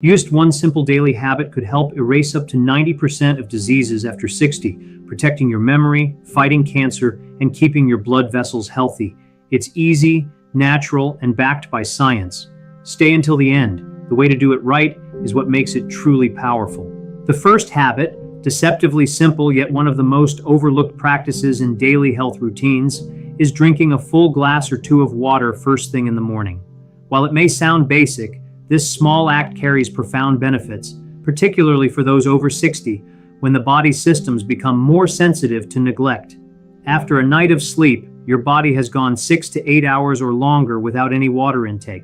Just one simple daily habit could help erase up to 90% of diseases after 60, protecting your memory, fighting cancer, and keeping your blood vessels healthy. It's easy, natural, and backed by science. Stay until the end. The way to do it right is what makes it truly powerful. The first habit, deceptively simple yet one of the most overlooked practices in daily health routines, is drinking a full glass or two of water first thing in the morning. While it may sound basic, this small act carries profound benefits, particularly for those over 60, when the body's systems become more sensitive to neglect. After a night of sleep, your body has gone 6 to 8 hours or longer without any water intake.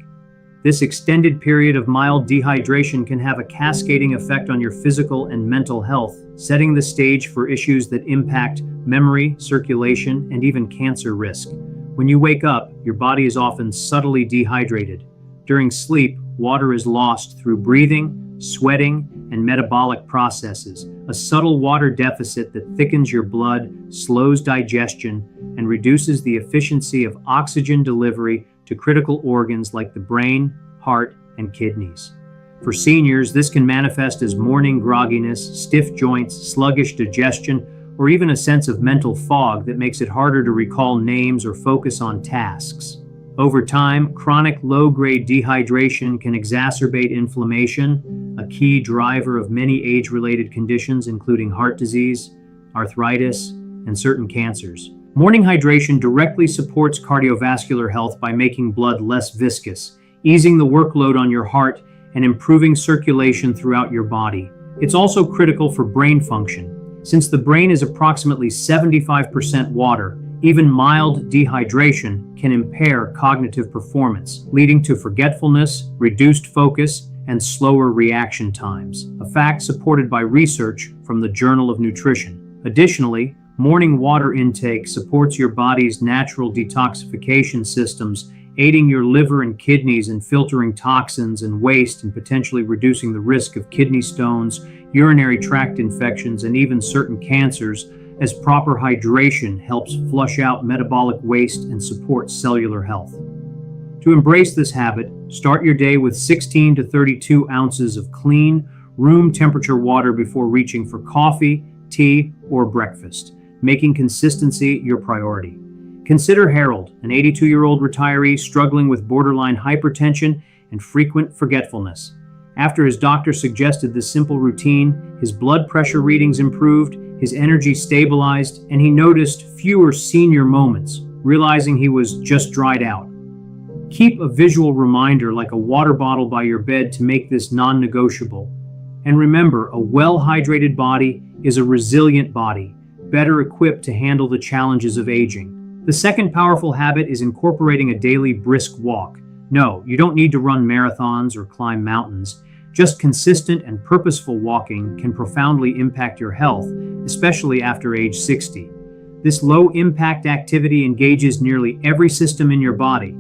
This extended period of mild dehydration can have a cascading effect on your physical and mental health, setting the stage for issues that impact memory, circulation, and even cancer risk. When you wake up, your body is often subtly dehydrated. During sleep, water is lost through breathing, sweating, and metabolic processes, a subtle water deficit that thickens your blood, slows digestion, and reduces the efficiency of oxygen delivery to critical organs like the brain, heart, and kidneys. For seniors, this can manifest as morning grogginess, stiff joints, sluggish digestion, or even a sense of mental fog that makes it harder to recall names or focus on tasks. Over time, chronic low-grade dehydration can exacerbate inflammation, a key driver of many age-related conditions including heart disease, arthritis, and certain cancers. Morning hydration directly supports cardiovascular health by making blood less viscous, easing the workload on your heart, and improving circulation throughout your body. It's also critical for brain function. Since the brain is approximately 75% water, even mild dehydration can impair cognitive performance, leading to forgetfulness, reduced focus, and slower reaction times, a fact supported by research from the Journal of Nutrition. Additionally, morning water intake supports your body's natural detoxification systems, aiding your liver and kidneys in filtering toxins and waste and potentially reducing the risk of kidney stones, urinary tract infections, and even certain cancers, as proper hydration helps flush out metabolic waste and support cellular health. To embrace this habit, start your day with 16 to 32 ounces of clean, room temperature water before reaching for coffee, tea, or breakfast, making consistency your priority. Consider Harold, an 82-year-old retiree struggling with borderline hypertension and frequent forgetfulness. After his doctor suggested this simple routine, his blood pressure readings improved, his energy stabilized, and he noticed fewer senior moments, realizing he was just dried out. Keep a visual reminder like a water bottle by your bed to make this non-negotiable. And remember, a well-hydrated body is a resilient body, better equipped to handle the challenges of aging. The second powerful habit is incorporating a daily brisk walk. No, you don't need to run marathons or climb mountains. Just consistent and purposeful walking can profoundly impact your health, especially after age 60. This low-impact activity engages nearly every system in your body,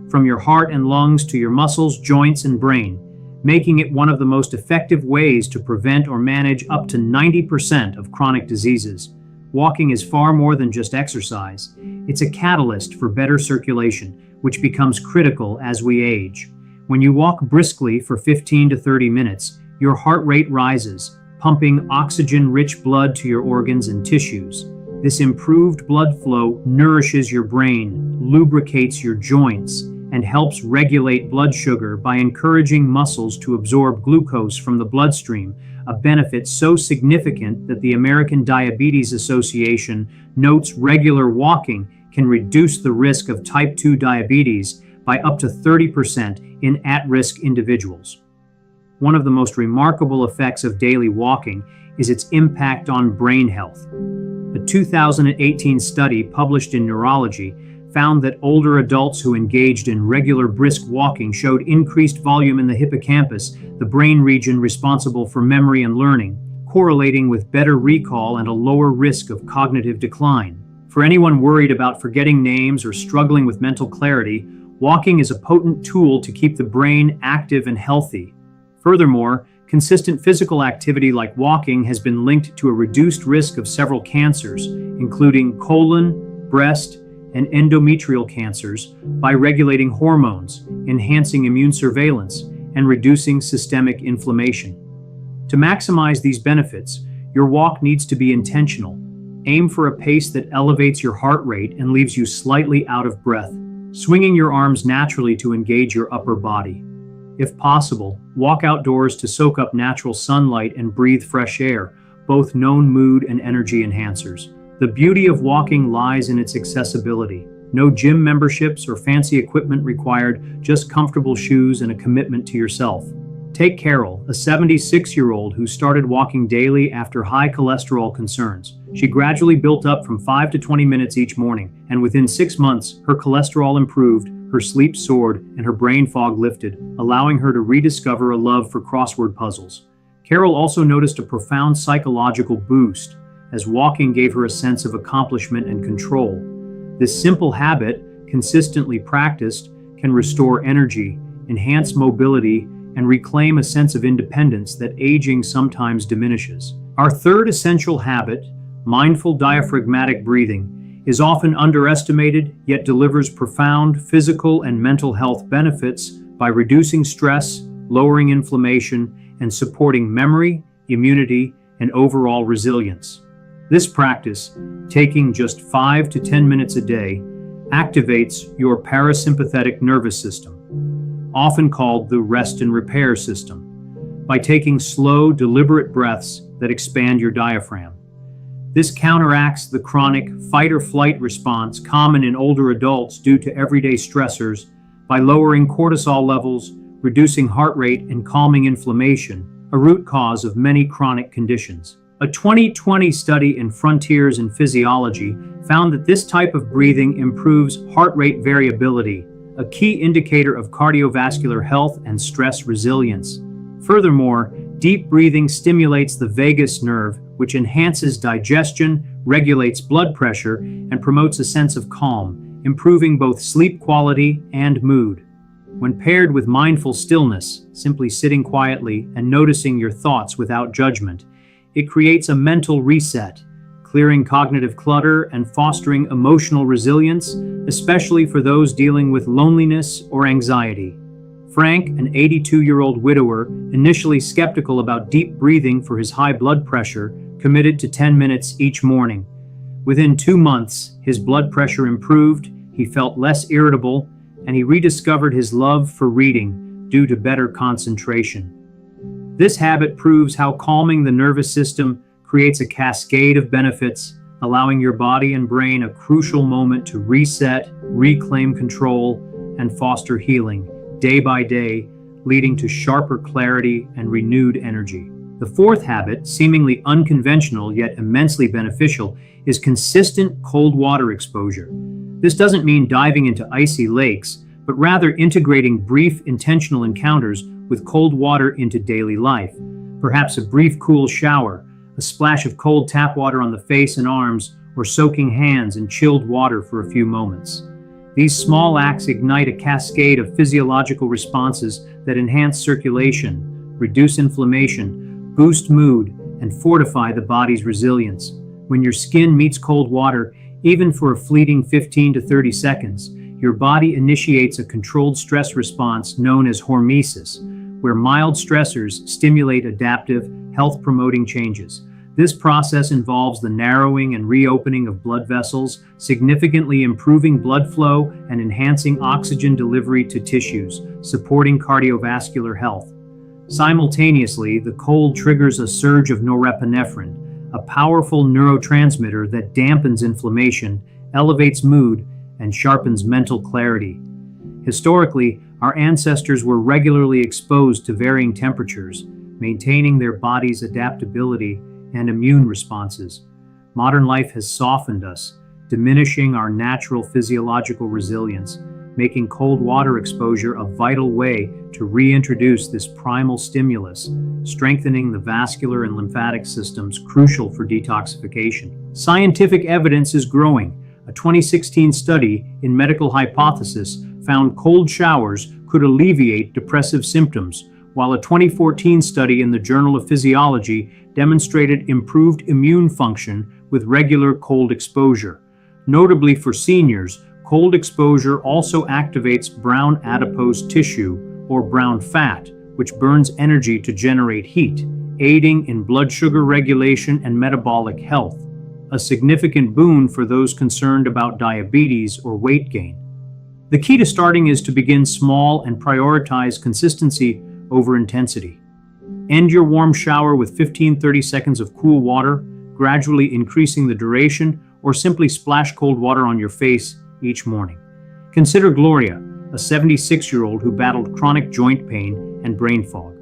from your heart and lungs to your muscles, joints, and brain, making it one of the most effective ways to prevent or manage up to 90% of chronic diseases. Walking is far more than just exercise. It's a catalyst for better circulation, which becomes critical as we age. When you walk briskly for 15 to 30 minutes, your heart rate rises, pumping oxygen-rich blood to your organs and tissues. This improved blood flow nourishes your brain, lubricates your joints, and helps regulate blood sugar by encouraging muscles to absorb glucose from the bloodstream, a benefit so significant that the American Diabetes Association notes regular walking can reduce the risk of type 2 diabetes by up to 30% in at-risk individuals. One of the most remarkable effects of daily walking is its impact on brain health. A 2018 study published in Neurology found that older adults who engaged in regular brisk walking showed increased volume in the hippocampus, the brain region responsible for memory and learning, correlating with better recall and a lower risk of cognitive decline. For anyone worried about forgetting names or struggling with mental clarity, walking is a potent tool to keep the brain active and healthy. Furthermore, consistent physical activity like walking has been linked to a reduced risk of several cancers, including colon, breast, and endometrial cancers, by regulating hormones, enhancing immune surveillance, and reducing systemic inflammation. To maximize these benefits, your walk needs to be intentional. Aim for a pace that elevates your heart rate and leaves you slightly out of breath, swinging your arms naturally to engage your upper body. If possible, walk outdoors to soak up natural sunlight and breathe fresh air, both known mood and energy enhancers. The beauty of walking lies in its accessibility. No gym memberships or fancy equipment required, just comfortable shoes and a commitment to yourself. Take Carol, a 76-year-old who started walking daily after high cholesterol concerns. She gradually built up from 5 to 20 minutes each morning, and within 6 months, her cholesterol improved, her sleep soared, and her brain fog lifted, allowing her to rediscover a love for crossword puzzles. Carol also noticed a profound psychological boost, as walking gave her a sense of accomplishment and control. This simple habit, consistently practiced, can restore energy, enhance mobility, and reclaim a sense of independence that aging sometimes diminishes. Our third essential habit, mindful diaphragmatic breathing, is often underestimated yet delivers profound physical and mental health benefits by reducing stress, lowering inflammation, and supporting memory, immunity, and overall resilience. This practice, taking just 5 to 10 minutes a day, activates your parasympathetic nervous system, often called the rest and repair system, by taking slow, deliberate breaths that expand your diaphragm. This counteracts the chronic fight-or-flight response common in older adults due to everyday stressors by lowering cortisol levels, reducing heart rate, and calming inflammation, a root cause of many chronic conditions. A 2020 study in Frontiers in Physiology found that this type of breathing improves heart rate variability, a key indicator of cardiovascular health and stress resilience. Furthermore, deep breathing stimulates the vagus nerve, which enhances digestion, regulates blood pressure, and promotes a sense of calm, improving both sleep quality and mood. When paired with mindful stillness, simply sitting quietly and noticing your thoughts without judgment, it creates a mental reset, clearing cognitive clutter and fostering emotional resilience, especially for those dealing with loneliness or anxiety. Frank, an 82-year-old widower, initially skeptical about deep breathing for his high blood pressure, committed to 10 minutes each morning. Within 2 months, his blood pressure improved, he felt less irritable, and he rediscovered his love for reading due to better concentration. This habit proves how calming the nervous system creates a cascade of benefits, allowing your body and brain a crucial moment to reset, reclaim control, and foster healing day by day, leading to sharper clarity and renewed energy. The fourth habit, seemingly unconventional yet immensely beneficial, is consistent cold water exposure. This doesn't mean diving into icy lakes, but rather integrating brief, intentional encounters with cold water into daily life. Perhaps a brief cool shower, a splash of cold tap water on the face and arms, or soaking hands in chilled water for a few moments. These small acts ignite a cascade of physiological responses that enhance circulation, reduce inflammation, boost mood, and fortify the body's resilience. When your skin meets cold water, even for a fleeting 15 to 30 seconds, your body initiates a controlled stress response known as hormesis, where mild stressors stimulate adaptive, health-promoting changes. This process involves the narrowing and reopening of blood vessels, significantly improving blood flow and enhancing oxygen delivery to tissues, supporting cardiovascular health. Simultaneously, the cold triggers a surge of norepinephrine, a powerful neurotransmitter that dampens inflammation, elevates mood, and sharpens mental clarity. Historically, our ancestors were regularly exposed to varying temperatures, maintaining their body's adaptability and immune responses. Modern life has softened us, diminishing our natural physiological resilience, making cold water exposure a vital way to reintroduce this primal stimulus, strengthening the vascular and lymphatic systems crucial for detoxification. Scientific evidence is growing. A 2016 study in Medical Hypothesis found cold showers could alleviate depressive symptoms, while a 2014 study in the Journal of Physiology demonstrated improved immune function with regular cold exposure. Notably for seniors, cold exposure also activates brown adipose tissue, or brown fat, which burns energy to generate heat, aiding in blood sugar regulation and metabolic health, a significant boon for those concerned about diabetes or weight gain. The key to starting is to begin small and prioritize consistency over intensity. End your warm shower with 15-30 seconds of cool water, gradually increasing the duration, or simply splash cold water on your face each morning. Consider Gloria, a 76-year-old who battled chronic joint pain and brain fog.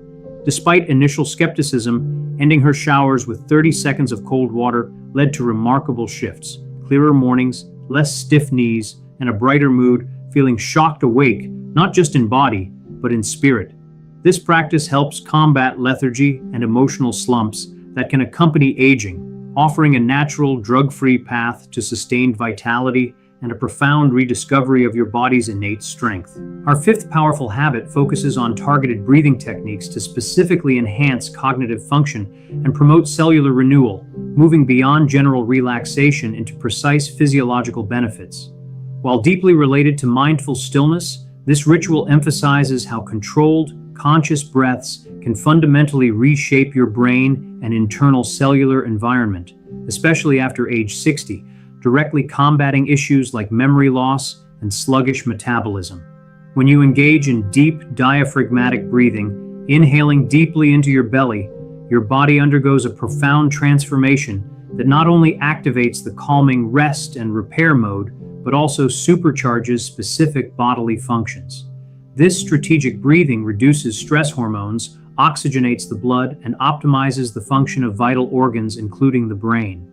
Despite initial skepticism, ending her showers with 30 seconds of cold water led to remarkable shifts: clearer mornings, less stiff knees, and a brighter mood, feeling shocked awake, not just in body, but in spirit. This practice helps combat lethargy and emotional slumps that can accompany aging, offering a natural, drug-free path to sustained vitality and a profound rediscovery of your body's innate strength. Our fifth powerful habit focuses on targeted breathing techniques to specifically enhance cognitive function and promote cellular renewal, moving beyond general relaxation into precise physiological benefits. While deeply related to mindful stillness, this ritual emphasizes how controlled, conscious breaths can fundamentally reshape your brain and internal cellular environment, especially after age 60, directly combating issues like memory loss and sluggish metabolism. When you engage in deep diaphragmatic breathing, inhaling deeply into your belly, your body undergoes a profound transformation that not only activates the calming rest and repair mode, but also supercharges specific bodily functions. This strategic breathing reduces stress hormones, oxygenates the blood, and optimizes the function of vital organs, including the brain.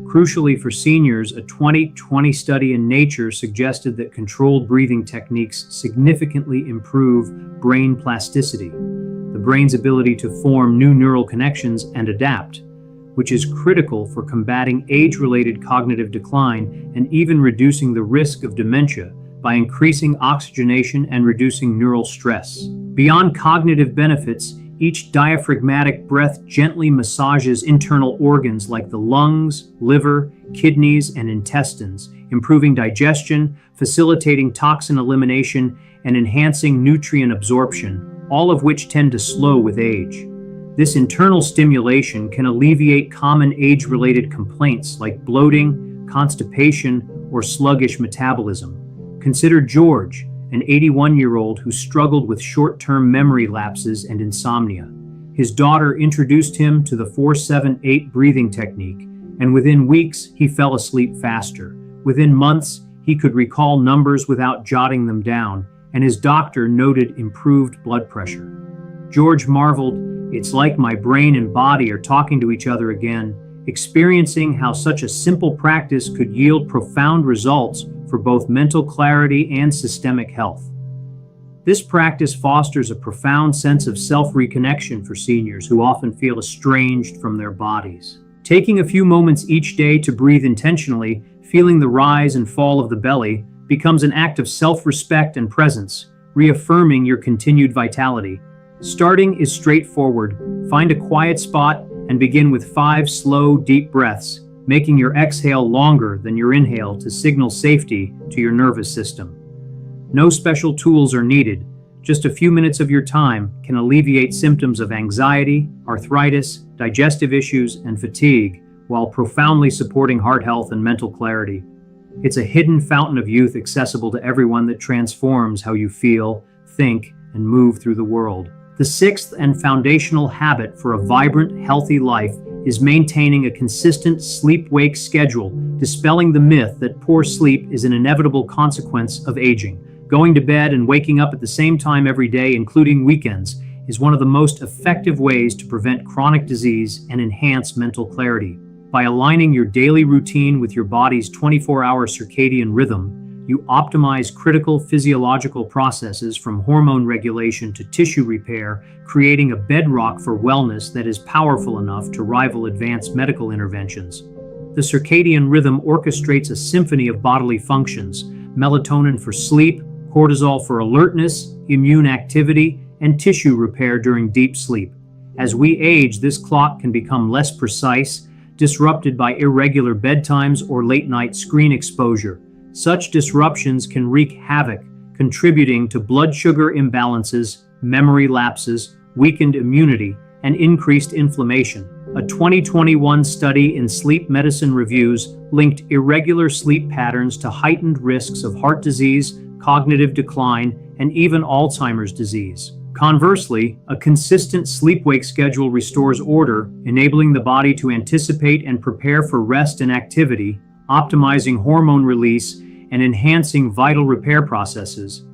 Crucially for seniors, a 2020 study in Nature suggested that controlled breathing techniques significantly improve brain plasticity, the brain's ability to form new neural connections and adapt, which is critical for combating age-related cognitive decline and even reducing the risk of dementia by increasing oxygenation and reducing neural stress. Beyond cognitive benefits, each diaphragmatic breath gently massages internal organs like the lungs, liver, kidneys, and intestines, improving digestion, facilitating toxin elimination, and enhancing nutrient absorption, all of which tend to slow with age. This internal stimulation can alleviate common age-related complaints like bloating, constipation, or sluggish metabolism. Consider George, an 81-year-old who struggled with short-term memory lapses and insomnia. His daughter introduced him to the 4-7-8 breathing technique, and within weeks, he fell asleep faster. Within months, he could recall numbers without jotting them down, and his doctor noted improved blood pressure. George marveled, "It's like my brain and body are talking to each other again," experiencing how such a simple practice could yield profound results for both mental clarity and systemic health. This practice fosters a profound sense of self-reconnection for seniors who often feel estranged from their bodies. Taking a few moments each day to breathe intentionally, feeling the rise and fall of the belly, becomes an act of self-respect and presence, reaffirming your continued vitality. Starting is straightforward. Find a quiet spot and begin with 5 slow, deep breaths, making your exhale longer than your inhale to signal safety to your nervous system. No special tools are needed. Just a few minutes of your time can alleviate symptoms of anxiety, arthritis, digestive issues, and fatigue, while profoundly supporting heart health and mental clarity. It's a hidden fountain of youth accessible to everyone that transforms how you feel, think, and move through the world. The sixth and foundational habit for a vibrant, healthy life is maintaining a consistent sleep-wake schedule, dispelling the myth that poor sleep is an inevitable consequence of aging. Going to bed and waking up at the same time every day, including weekends, is one of the most effective ways to prevent chronic disease and enhance mental clarity. By aligning your daily routine with your body's 24-hour circadian rhythm, you optimize critical physiological processes from hormone regulation to tissue repair, creating a bedrock for wellness that is powerful enough to rival advanced medical interventions. The circadian rhythm orchestrates a symphony of bodily functions: melatonin for sleep, cortisol for alertness, immune activity, and tissue repair during deep sleep. As we age, this clock can become less precise, disrupted by irregular bedtimes or late-night screen exposure. Such disruptions can wreak havoc, contributing to blood sugar imbalances, memory lapses, weakened immunity, and increased inflammation. A 2021 study in Sleep Medicine Reviews linked irregular sleep patterns to heightened risks of heart disease, cognitive decline, and even Alzheimer's disease. Conversely, a consistent sleep-wake schedule restores order, enabling the body to anticipate and prepare for rest and activity, optimizing hormone release, and enhancing vital repair processes.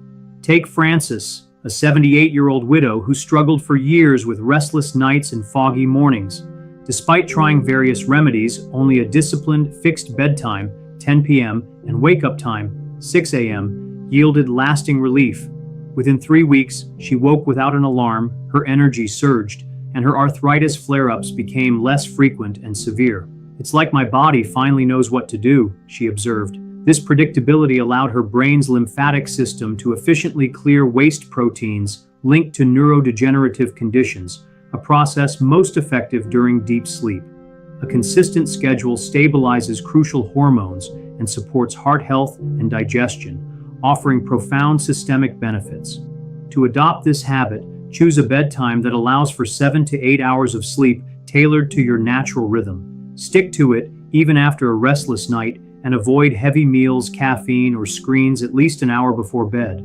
Take Frances, a 78-year-old widow who struggled for years with restless nights and foggy mornings. Despite trying various remedies, only a disciplined, fixed bedtime, 10 p.m., and wake-up time, 6 a.m., yielded lasting relief. Within 3 weeks, she woke without an alarm, her energy surged, and her arthritis flare-ups became less frequent and severe. "It's like my body finally knows what to do," she observed. This predictability allowed her brain's lymphatic system to efficiently clear waste proteins linked to neurodegenerative conditions, a process most effective during deep sleep. A consistent schedule stabilizes crucial hormones and supports heart health and digestion, offering profound systemic benefits. To adopt this habit, choose a bedtime that allows for 7 to 8 hours of sleep tailored to your natural rhythm. Stick to it even after a restless night, and avoid heavy meals, caffeine, or screens at least an hour before bed.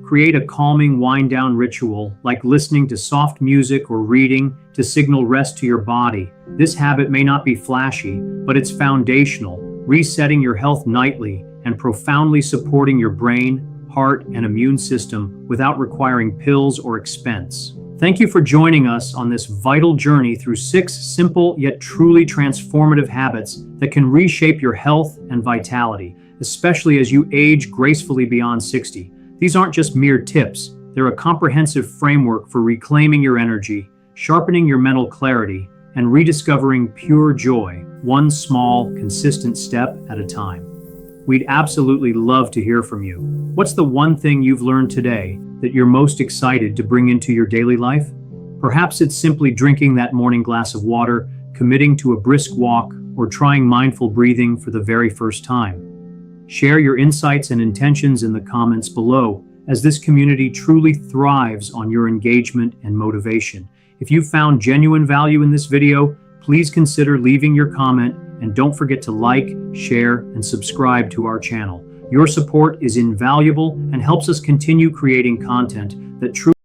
Create a calming wind-down ritual, like listening to soft music or reading, to signal rest to your body. This habit may not be flashy, but it's foundational, resetting your health nightly and profoundly supporting your brain, heart, and immune system without requiring pills or expense. Thank you for joining us on this vital journey through 6 simple yet truly transformative habits that can reshape your health and vitality, especially as you age gracefully beyond 60. These aren't just mere tips, they're a comprehensive framework for reclaiming your energy, sharpening your mental clarity, and rediscovering pure joy, one small, consistent step at a time. We'd absolutely love to hear from you. What's the one thing you've learned today that you're most excited to bring into your daily life? Perhaps it's simply drinking that morning glass of water, committing to a brisk walk, or trying mindful breathing for the very first time. Share your insights and intentions in the comments below, as this community truly thrives on your engagement and motivation. If you found genuine value in this video, please consider leaving your comment, and don't forget to like, share, and subscribe to our channel. Your support is invaluable and helps us continue creating content that truly